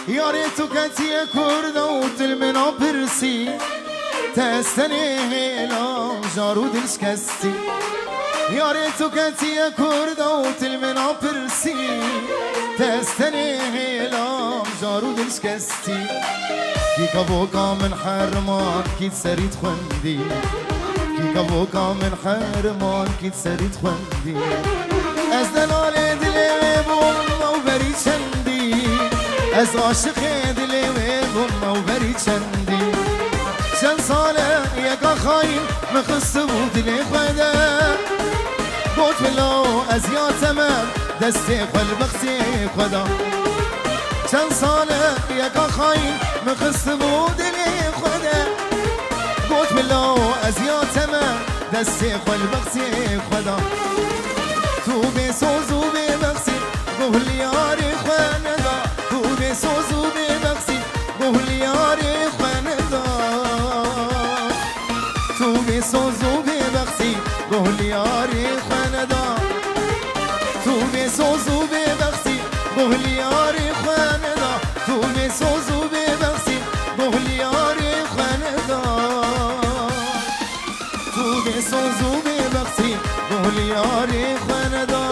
یاری تو کتی کرده و دل منا پرسی تستنی هیلا جارو دل شکستی یاری تو کتی کرده و دل منا پرسی تستنی هیلا جارو دل شکستی کی کبوکا من حرمان کی سرید خوندی کی کبوکا من حرمان کی سرید خوندی از دلال دلی بوم و بری چندی از عاشق دلی بوم و بری چندی چند ساله یکا خواهیم مخص بود دلی خوده بود بلو از یاتمم دستی خل بختی خدا چند ساله یکا خواهیم مخص بود دلی خوده بود بلو از یاتمم دستی خل بختی خدا تو بسوز و ببخشی گل یاری خاندا تو بسوز و ببخشی گل یاری خاندا تو بسوز و ببخشی گل یاری خاندا تو بسوز و ببخشی گل یاری خاندا تو بسوز و ببخشی گل یاری خاندا تو بسوز و ببخشی گل یاری خاندا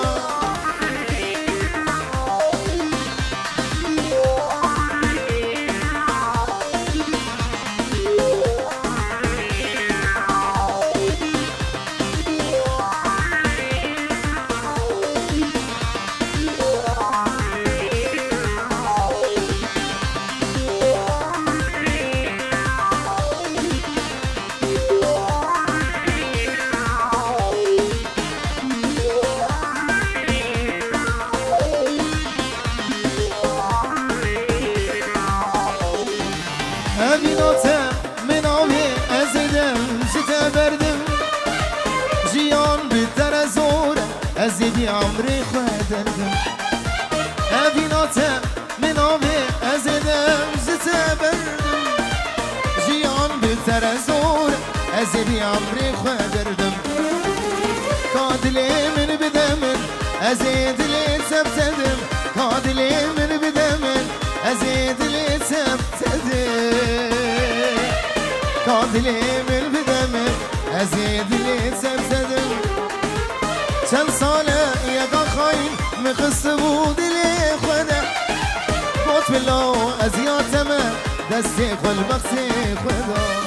Evinatım menavi ezidem jite verdim Jiyan bitere zor ezidi amri khoederdim Evinatım menavi ezidem jite verdim Jiyan bitere zor ezidi amri khoederdim Kadilimin bidemin ezidili sebtedim Kadilimin bidemin ezidili sebtedim Kadilimin bidemin ezidili sebtedim چند ساله یکا خواهیم مخص بود دلی خوده بود بلو از یاتمه دستی خل بخصی خدا